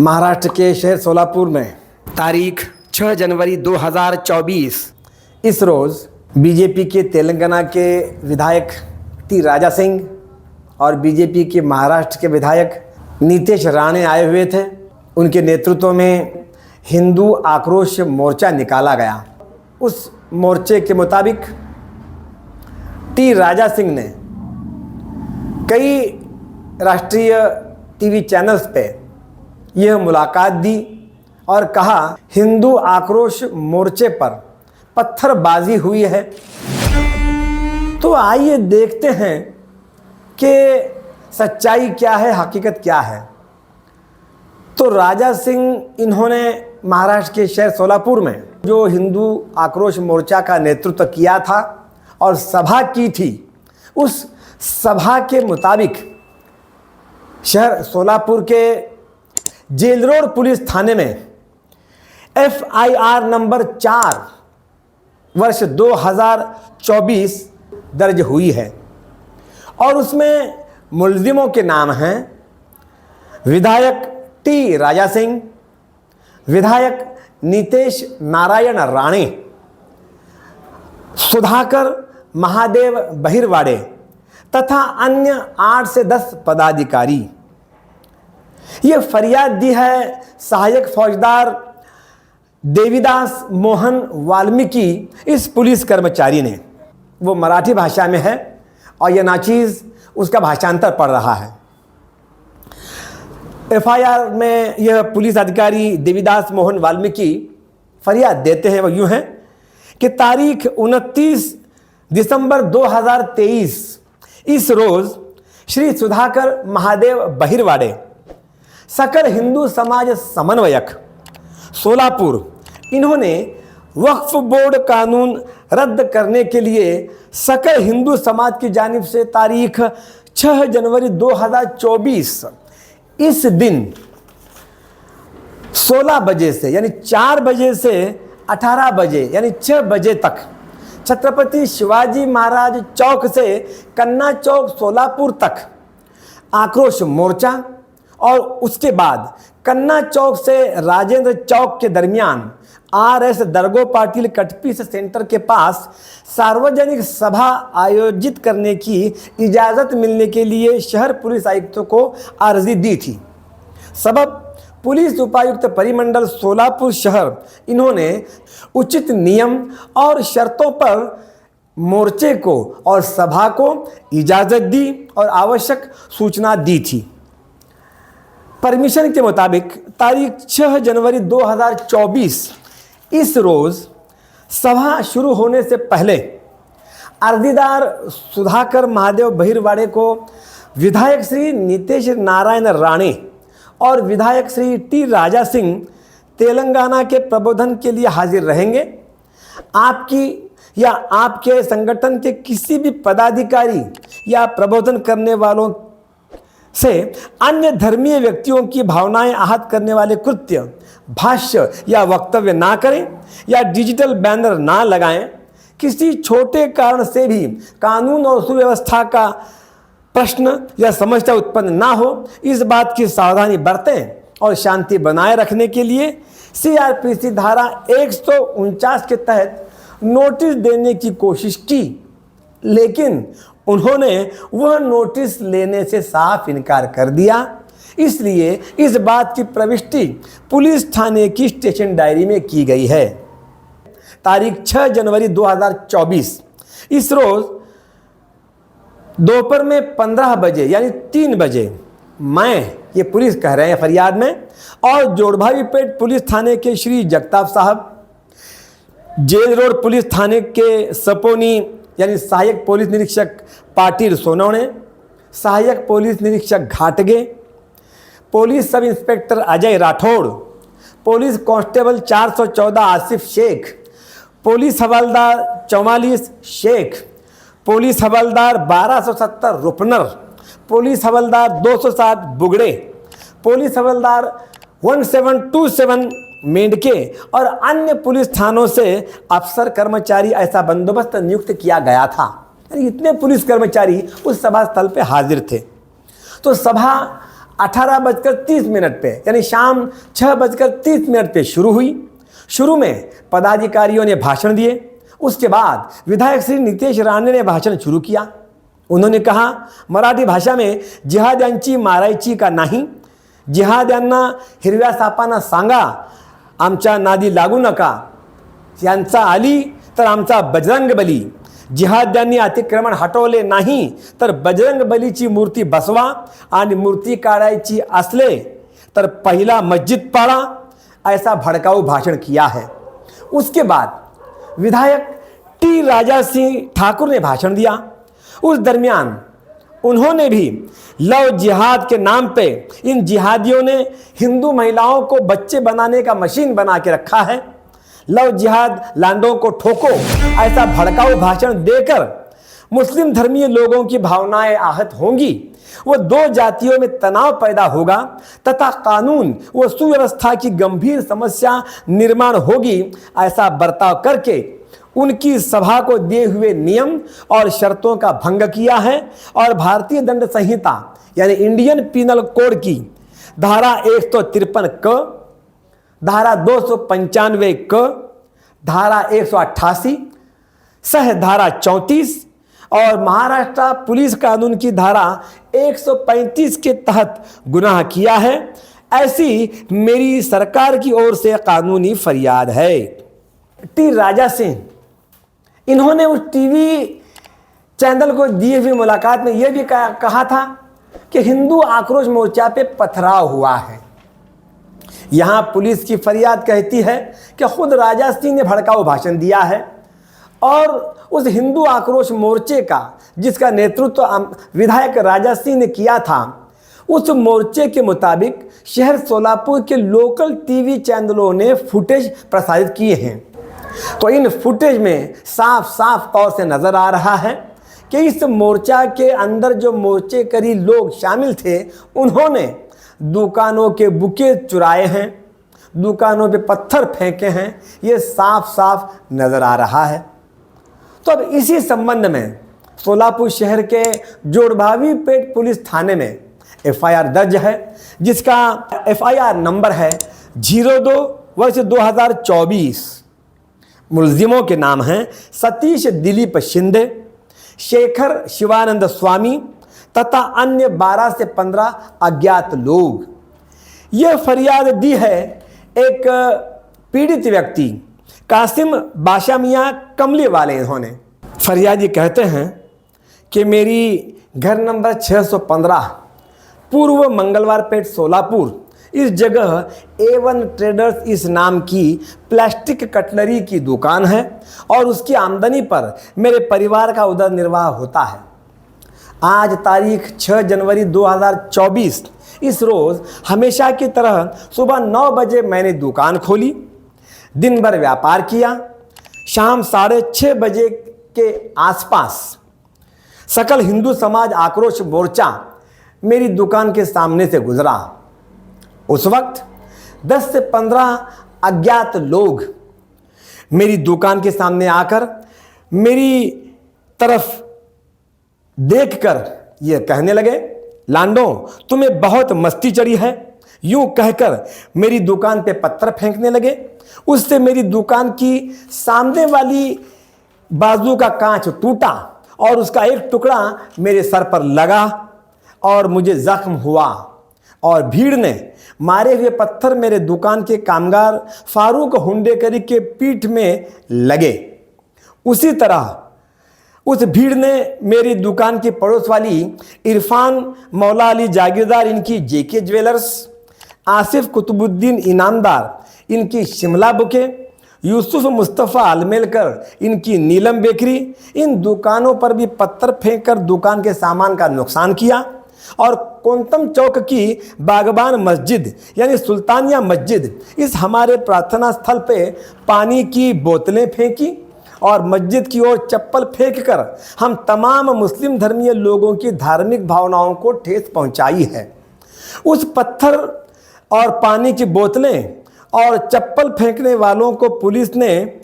महाराष्ट्र के शहर सोलापुर में तारीख 6 जनवरी 2024 इस रोज़ बीजेपी के तेलंगाना के विधायक टी राजा सिंह और बीजेपी के महाराष्ट्र के विधायक नीतेश राणे आए हुए थे। उनके नेतृत्व में हिंदू आक्रोश मोर्चा निकाला गया। उस मोर्चे के मुताबिक टी राजा सिंह ने कई राष्ट्रीय टीवी चैनल्स पे यह मुलाकात दी और कहा हिंदू आक्रोश मोर्चे पर पत्थरबाजी हुई है। तो आइए देखते हैं कि सच्चाई क्या है, हकीकत क्या है। तो राजा सिंह इन्होंने महाराष्ट्र के शहर सोलापुर में जो हिंदू आक्रोश मोर्चा का नेतृत्व किया था और सभा की थी, उस सभा के मुताबिक शहर सोलापुर के जेल रोड पुलिस थाने में FIR नंबर 4 वर्ष 2024 दर्ज हुई है और उसमें मुलजिमों के नाम हैं विधायक टी राजा सिंह, विधायक नीतेश नारायण राणे, सुधाकर महादेव बहिरवाड़े तथा अन्य 8 से 10 पदाधिकारी। ये फरियाद दी है सहायक फौजदार देवीदास मोहन वाल्मीकि इस पुलिस कर्मचारी ने। वो मराठी भाषा में है और यह नाचीज उसका भाषांतर पढ़ रहा है। FIR में यह पुलिस अधिकारी देवीदास मोहन वाल्मीकि फरियाद देते हैं। वो यूँ है कि तारीख 29 दिसंबर 2023 इस रोज़ श्री सुधाकर महादेव बहिरवाड़े सकल हिंदू समाज समन्वयक सोलापुर, इन्होंने वक्फ बोर्ड कानून रद्द करने के लिए सकल हिंदू समाज की जानिब से तारीख 6 जनवरी 2024 इस दिन 16 बजे से यानी 4 बजे से 18 बजे यानी 6 बजे तक छत्रपति शिवाजी महाराज चौक से कन्ना चौक सोलापुर तक आक्रोश मोर्चा और उसके बाद कन्ना चौक से राजेंद्र चौक के दरमियान RS दरगो पाटिल कटपीस सेंटर के पास सार्वजनिक सभा आयोजित करने की इजाज़त मिलने के लिए शहर पुलिस आयुक्तों को अर्जी दी थी। सबब पुलिस उपायुक्त परिमंडल सोलापुर शहर, इन्होंने उचित नियम और शर्तों पर मोर्चे को और सभा को इजाज़त दी और आवश्यक सूचना दी थी। परमिशन के मुताबिक तारीख 6 जनवरी 2024 इस रोज़ सभा शुरू होने से पहले अर्जीदार सुधाकर महादेव बहिरवाड़े को विधायक श्री नीतेश नारायण राणे और विधायक श्री टी राजा सिंह तेलंगाना के प्रबोधन के लिए हाजिर रहेंगे। आपकी या आपके संगठन के किसी भी पदाधिकारी या प्रबोधन करने वालों से अन्य धर्मीय व्यक्तियों की भावनाएं आहत करने वाले कृत्य, भाष्य या वक्तव्य ना करें या डिजिटल बैनर ना लगाएं। किसी छोटे कारण से भी कानून और सुव्यवस्था का प्रश्न या समस्या उत्पन्न ना हो, इस बात की सावधानी बरतें और शांति बनाए रखने के लिए CRPC धारा 149 के तहत नोटिस देने की कोशिश की, लेकिन उन्होंने वह नोटिस लेने से साफ इनकार कर दिया। इसलिए इस बात की प्रविष्टि पुलिस थाने की स्टेशन डायरी में की गई है। तारीख 6 जनवरी 2024 इस रोज़ दोपहर में 15 बजे यानी 3 बजे मैं, ये पुलिस कह रहे हैं फरियाद में, और जोड़भावीपेट पुलिस थाने के श्री जगताप साहब, जेल रोड पुलिस थाने के सपोनी यानी सहायक पुलिस निरीक्षक पाटिल सोनवणे, सहायक पुलिस निरीक्षक घाटगे, police sub inspector Ajay Rathod, police constable 414 Asif Shaikh, police हवलदार 44 शेख, पुलिस हवलदार 1270 रुपनर, पुलिस हवलदार 260 बुगड़े, पुलिस हवलदार 1727 मेंढके और अन्य पुलिस थानों से अफसर कर्मचारी ऐसा बंदोबस्त नियुक्त किया गया था। इतने पुलिस कर्मचारी उस सभा स्थल पे हाजिर थे। तो सभा 18:30 पे यानी शाम 6:30 पे शुरू हुई। शुरू में पदाधिकारियों ने भाषण दिए। उसके बाद विधायक श्री नितेश राणे ने भाषण शुरू किया। उन्होंने कहा, मराठी भाषा में जिहाद्यांची मारायची का नाही, जिहाद्यांना हिरव्या सापांना सांगा आमच्या नादी लागू नका, यांचा आली तर आमचा बजरंग बली, जिहाद्यांनी अतिक्रमण हटवले नाही तर बजरंग बलीची मूर्ती बसवा आणि मूर्ती काढायची असले तर पहिला मस्जिद पाड़ा, ऐसा भड़काऊ भाषण किया है। उसके बाद विधायक टी राजा सिंह ठाकुर ने भाषण दिया। उस दरमियान उन्होंने भी लव जिहाद के नाम पे इन जिहादियों ने हिंदू महिलाओं को बच्चे बनाने का मशीन बना के रखा है, लव जिहाद लांडों को ठोको, ऐसा भड़काऊ भाषण देकर मुस्लिम धर्मीय लोगों की भावनाएं आहत होंगी, वो दो जातियों में तनाव पैदा होगा तथा कानून व सुव्यवस्था की गंभीर समस्या निर्माण होगी। ऐसा बर्ताव करके उनकी सभा को दिए हुए नियम और शर्तों का भंग किया है और भारतीय दंड संहिता यानी इंडियन पीनल कोड की धारा 153 क, धारा 295 क, धारा 188, सह धारा 34 और महाराष्ट्र पुलिस कानून की धारा 135 के तहत गुनाह किया है। ऐसी मेरी सरकार की ओर से कानूनी फरियाद है। टी राजा सिंह इन्होंने उस टीवी चैनल को दिए हुई मुलाकात में यह भी कहा था कि हिंदू आक्रोश मोर्चा पे पथराव हुआ है। यहां पुलिस की फरियाद कहती है कि खुद राजा सिंह ने भड़काऊ भाषण दिया है और उस हिंदू आक्रोश मोर्चे का जिसका नेतृत्व विधायक राजा सिंह ने किया था, उस मोर्चे के मुताबिक शहर सोलापुर के लोकल टीवी चैनलों ने फुटेज प्रसारित किए हैं। तो इन फुटेज में साफ साफ तौर से नजर आ रहा है कि इस मोर्चा के अंदर जो मोर्चेकरी लोग शामिल थे, उन्होंने दुकानों के बुके चुराए हैं, दुकानों पे पत्थर फेंके हैं, ये साफ साफ नजर आ रहा है। तो अब इसी संबंध में सोलापुर शहर के जोड़भावी पेट पुलिस थाने में एफआईआर दर्ज है, जिसका एफआईआर नंबर है 02/2024। मुलजिमों के नाम हैं सतीश दिलीप शिंदे, शेखर शिवानंद स्वामी तथा अन्य 12 से 15 अज्ञात लोग। यह फरियाद दी है एक पीड़ित व्यक्ति कासिम बाशा मियाँ कमली वाले। इन्होंने फरियादी कहते हैं कि मेरी घर नंबर 615 पूर्व मंगलवार पेट सोलापुर इस जगह A1 ट्रेडर्स इस नाम की प्लास्टिक कटलरी की दुकान है और उसकी आमदनी पर मेरे परिवार का उदर निर्वाह होता है। आज तारीख 6 जनवरी 2024 इस रोज़ हमेशा की तरह सुबह 9 बजे मैंने दुकान खोली, दिन भर व्यापार किया। शाम 6:30 बजे के आसपास सकल हिंदू समाज आक्रोश मोर्चा मेरी दुकान के सामने से गुजरा। उस वक्त 10 से 15 अज्ञात लोग मेरी दुकान के सामने आकर मेरी तरफ देखकर ये कहने लगे, लांडो तुम्हें बहुत मस्ती चढ़ी है, यूं कहकर मेरी दुकान पे पत्थर फेंकने लगे। उससे मेरी दुकान की सामने वाली बाजू का कांच टूटा और उसका एक टुकड़ा मेरे सर पर लगा और मुझे जख्म हुआ और भीड़ ने मारे हुए पत्थर मेरे दुकान के कामगार फारूक हुंडेकरी के पीठ में लगे। उसी तरह उस भीड़ ने मेरी दुकान की पड़ोस वाली इरफान मौला अली जागीरदार इनकी जेके ज्वेलर्स, आसिफ कुतुबुद्दीन इनामदार इनकी शिमला बुके, यूसुफ मुस्तफ़ा अलमेलकर इनकी नीलम बेकरी, इन दुकानों पर भी पत्थर फेंककर दुकान के सामान का नुकसान किया और कोंतम चौक की बागबान मस्जिद यानी सुल्तानिया मस्जिद इस हमारे प्रार्थना स्थल पे पानी की बोतलें फेंकी और मस्जिद की ओर चप्पल फेंककर हम तमाम मुस्लिम धर्मीय लोगों की धार्मिक भावनाओं को ठेस पहुंचाई है। उस पत्थर और पानी की बोतलें और चप्पल फेंकने वालों को पुलिस ने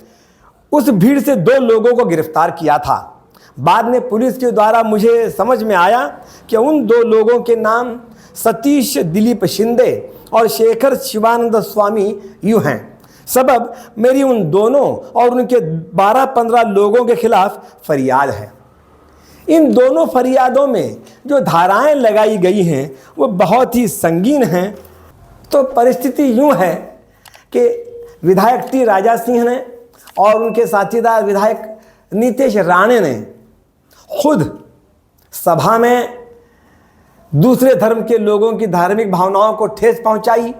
उस भीड़ से 2 लोगों को गिरफ्तार किया था। बाद में पुलिस के द्वारा मुझे समझ में आया कि उन 2 लोगों के नाम सतीश दिलीप शिंदे और शेखर शिवानंद स्वामी यूं हैं। सबब मेरी उन दोनों और उनके 12-15 लोगों के खिलाफ फरियाद है। इन दोनों फरियादों में जो धाराएं लगाई गई हैं वो बहुत ही संगीन हैं। तो परिस्थिति यूं है कि विधायक टी राजा सिंह ने और उनके साथीदार विधायक नीतेश राणे ने खुद सभा में दूसरे धर्म के लोगों की धार्मिक भावनाओं को ठेस पहुंचाई,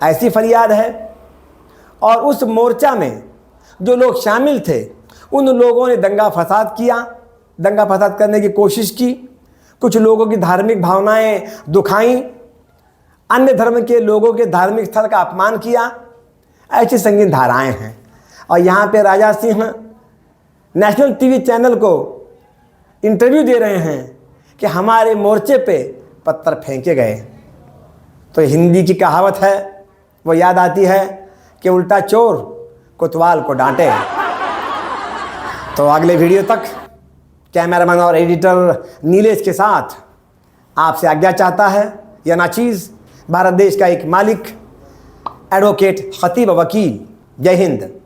ऐसी फरियाद है। और उस मोर्चा में जो लोग शामिल थे उन लोगों ने दंगा फसाद किया, दंगा फसाद करने की कोशिश की, कुछ लोगों की धार्मिक भावनाएं दुखाई, अन्य धर्म के लोगों के धार्मिक स्थल का अपमान किया, ऐसी संगीन धाराएं हैं। और यहाँ पे Raja Singh national TV channel को इंटरव्यू दे रहे हैं कि हमारे मोर्चे पे पत्थर फेंके गए। तो हिंदी की कहावत है वो याद आती है कि उल्टा चोर कोतवाल को डांटे। तो अगले वीडियो तक कैमरामैन और एडिटर नीलेश के साथ आपसे आज्ञा चाहता है यह नाचीज़ भारत देश का एक मालिक एडवोकेट खतीब वकील। जय हिंद।